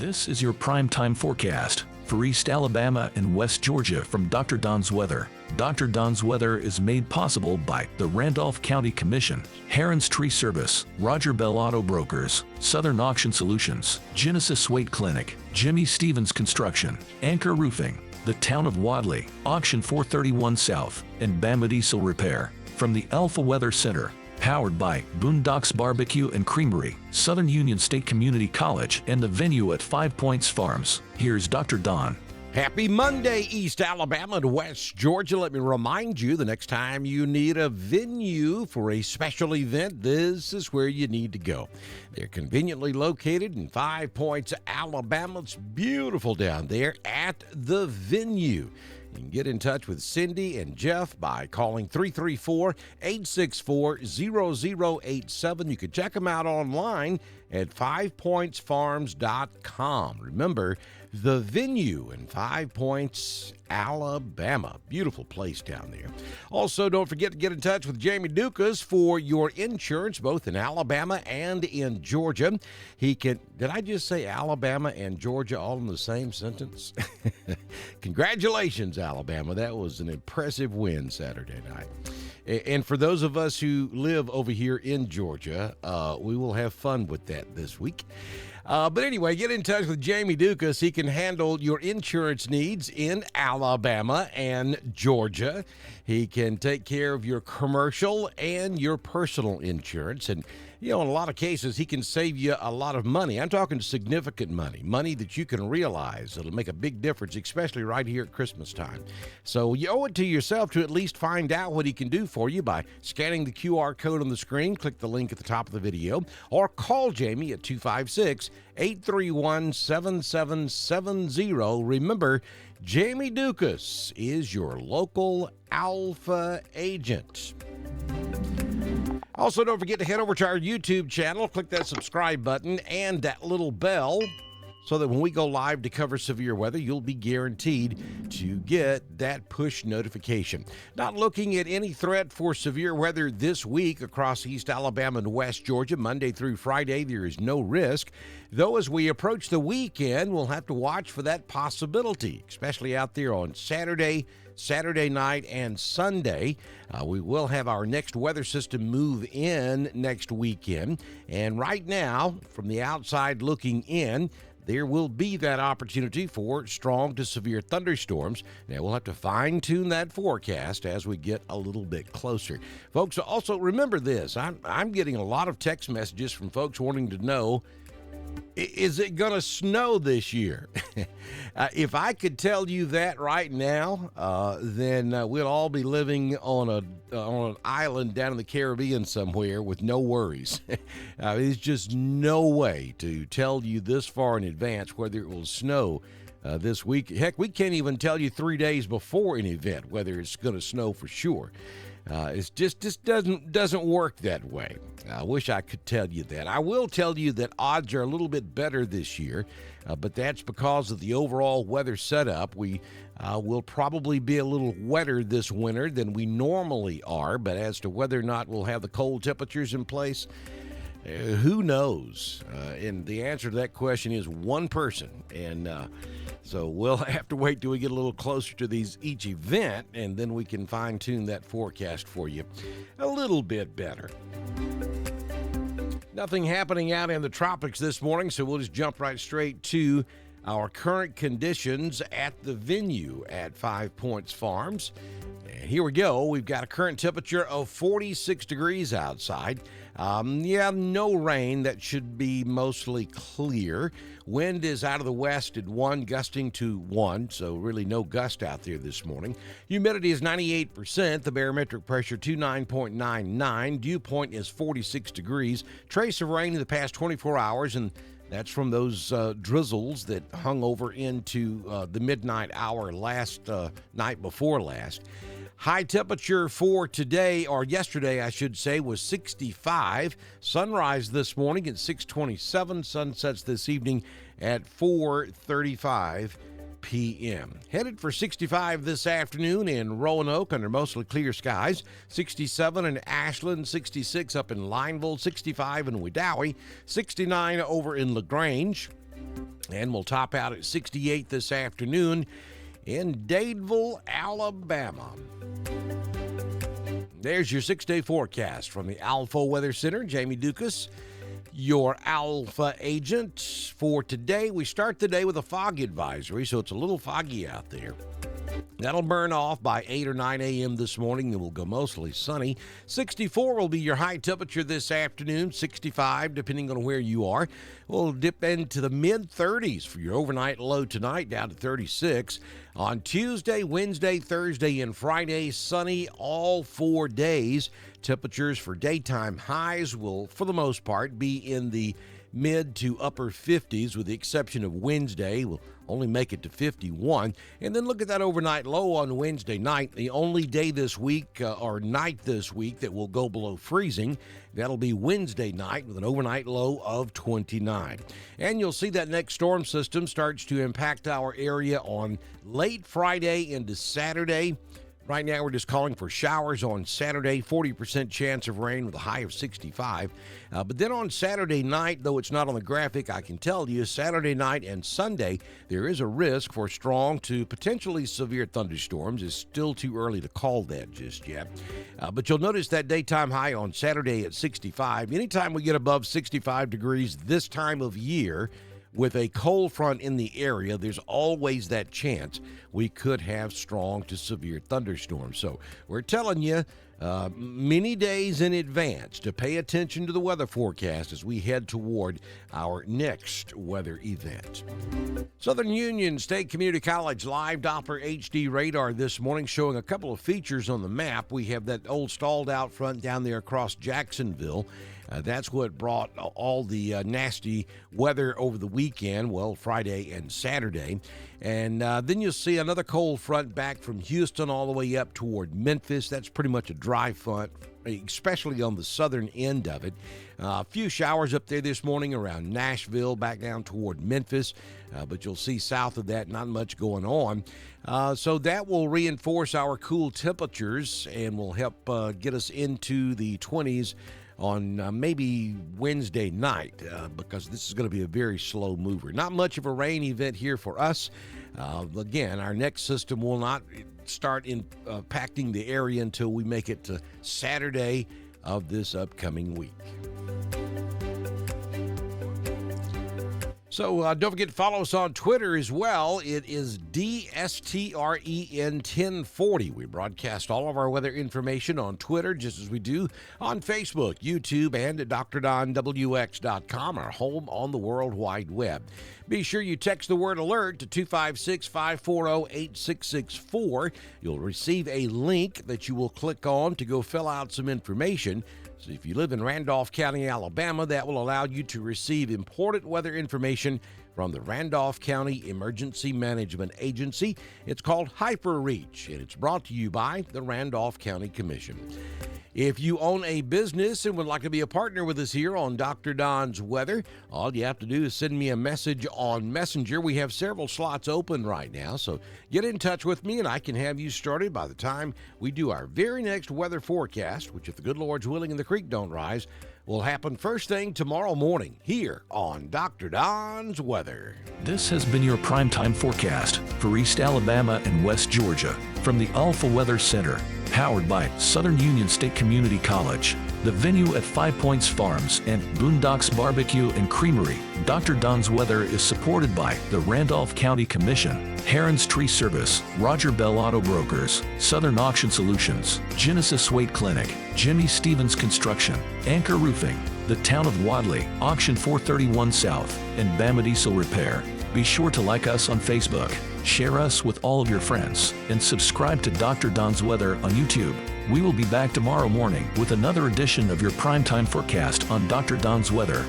This is your primetime forecast for East Alabama and West Georgia from Dr. Don's Weather. Dr. Don's Weather is made possible by the Randolph County Commission, Heron's Tree Service, Roger Bell Auto Brokers, Southern Auction Solutions, Genesis Waite Clinic, Jimmy Stevens Construction, Anchor Roofing, the Town of Wadley, Auction 431 South, and Bama Diesel Repair. From the Alpha Weather Center, powered by Boondocks Barbecue and Creamery, Southern Union State Community College, and the venue at 5 Points Farms. Here's Dr. Don. Happy Monday, East Alabama and West Georgia. Let me remind you, the next time you need a venue for a special event, this is where you need to go. They're conveniently located in 5 Points, Alabama. It's beautiful down there at the venue. You can get in touch with Cindy and Jeff by calling 334-864-0087. You can check them out online at 5pointsfarms.com. Remember, the venue in 5 Points, Alabama. Beautiful place down there. Also, don't forget to get in touch with Jamie Dukas for your insurance, both in Alabama and in Georgia. He can, did I just say Alabama and Georgia all in the same sentence? Congratulations, Alabama. That was an impressive win Saturday night. And for those of us who live over here in Georgia, we will have fun with that this week. But anyway, get in touch with Jamie Dukas. He can handle your insurance needs in Alabama and Georgia. He can take care of your commercial and your personal insurance. And, you know, in a lot of cases, he can save you a lot of money. I'm talking significant money, money that you can realize. It'll make a big difference, especially right here at Christmas time. So you owe it to yourself to at least find out what he can do for you by scanning the QR code on the screen. Click the link at the top of the video or call Jamie at 256-831-7770. Remember, Jamie Dukas is your local Alpha agent. Also, don't forget to head over to our YouTube channel, click that subscribe button and that little bell so that when we go live to cover severe weather, you'll be guaranteed to get that push notification. Not looking at any threat for severe weather this week across East Alabama and West Georgia, Monday through Friday, there is no risk. Though as we approach the weekend, we'll have to watch for that possibility, especially out there on Saturday night, and Sunday. We will have our next weather system move in next weekend. And right now, from the outside looking in, there will be that opportunity for strong to severe thunderstorms. Now, we'll have to fine-tune that forecast as we get a little bit closer. Folks, also remember this. I'm getting a lot of text messages from folks wanting to know, is it going to snow this year? If I could tell you that right now, then we'll all be living on an island down in the Caribbean somewhere with no worries. There's just no way to tell you this far in advance whether it will snow this week. Heck, we can't even tell you 3 days before an event whether it's going to snow for sure. It just doesn't work that way. I wish I could tell you that. I will tell you that odds are a little bit better this year, but that's because of the overall weather setup. We will probably be a little wetter this winter than we normally are, but as to whether or not we'll have the cold temperatures in place, who knows? And the answer to that question is one person. And so we'll have to wait till we get a little closer to each event, and then we can fine-tune that forecast for you a little bit better. Nothing happening out in the tropics this morning, so we'll just jump right straight to our current conditions at the venue at 5 Points Farms. And here we go. We've got a current temperature of 46 degrees outside. No rain. That should be mostly clear. Wind is out of the west at 1, gusting to 1, so really no gust out there this morning. Humidity is 98%. The barometric pressure 29.99. Dew point is 46 degrees. Trace of rain in the past 24 hours, and that's from those drizzles that hung over into the midnight hour last night before last. High temperature for today, or yesterday, I should say, was 65. Sunrise this morning at 6:27. Sunsets this evening at 4:35 p.m. Headed for 65 this afternoon in Roanoke under mostly clear skies. 67 in Ashland, 66 up in Lineville, 65 in Wedowee, 69 over in LaGrange. And we'll top out at 68 this afternoon in Dadeville, Alabama. There's your 6-day forecast from the Alpha Weather Center. Jamie Dukas, your Alpha agent for today. We start the day with a fog advisory, so it's a little foggy out there. That'll burn off by 8 or 9 a.m. this morning. It will go mostly sunny. 64 will be your high temperature this afternoon, 65 depending on where you are. We'll dip into the mid-30s for your overnight low tonight, down to 36. On Tuesday, Wednesday, Thursday, and Friday, sunny all 4 days. Temperatures for daytime highs will, for the most part, be in the mid to upper 50s, with the exception of Wednesday. We'll only make it to 51. And then look at that overnight low on Wednesday night. The only day this week or night this week that will go below freezing, that'll be Wednesday night with an overnight low of 29. And you'll see that next storm system starts to impact our area on late Friday into Saturday. Right now, we're just calling for showers on Saturday, 40% chance of rain with a high of 65. But then on Saturday night, though it's not on the graphic, I can tell you Saturday night and Sunday, there is a risk for strong to potentially severe thunderstorms. It's still too early to call that just yet. But you'll notice that daytime high on Saturday at 65. Anytime we get above 65 degrees this time of year, with a cold front in the area, there's always that chance we could have strong to severe thunderstorms. So we're telling you many days in advance to pay attention to the weather forecast as we head toward our next weather event. Southern Union State Community College live Doppler HD radar this morning showing a couple of features on the map. We have that old stalled out front down there across Jacksonville. That's what brought all the nasty weather over the weekend, well, Friday and Saturday. And then you'll see another cold front back from Houston all the way up toward Memphis. That's pretty much a dry front, especially on the southern end of it. A few showers up there this morning around Nashville, back down toward Memphis. But you'll see south of that, not much going on. So that will reinforce our cool temperatures and will help get us into the 20s on maybe Wednesday night because this is going to be a very slow mover. Not much of a rain event here for us. Again, our next system will not start impacting the area until we make it to Saturday of this upcoming week. So don't forget to follow us on Twitter as well. It is DSTREN1040. We broadcast all of our weather information on Twitter, just as we do on Facebook, YouTube, and at DrDonWX.com, our home on the World Wide Web. Be sure you text the word alert to 256-540-8664. You'll receive a link that you will click on to go fill out some information. So if you live in Randolph County, Alabama, that will allow you to receive important weather information from the Randolph County Emergency Management Agency. It's called HyperReach, and it's brought to you by the Randolph County Commission. If you own a business and would like to be a partner with us here on Dr. Don's Weather, all you have to do is send me a message on Messenger. We have several slots open right now, so get in touch with me and I can have you started by the time we do our very next weather forecast, which, if the good Lord's willing and the creek don't rise, will happen first thing tomorrow morning here on Dr. Don's Weather. This has been your primetime forecast for East Alabama and West Georgia from the Alpha Weather Center, powered by Southern Union State Community College, the venue at 5 Points Farms and Boondocks Barbecue and Creamery. Dr. Don's Weather is supported by the Randolph County Commission, Heron's Tree Service, Roger Bell Auto Brokers, Southern Auction Solutions, Genesis Weight Clinic, Jimmy Stevens Construction, Anchor Roofing, the Town of Wadley, Auction 431 South, and Bama Diesel Repair. Be sure to like us on Facebook, share us with all of your friends, and subscribe to Dr. Don's Weather on YouTube. We will be back tomorrow morning with another edition of your primetime forecast on Dr. Don's Weather.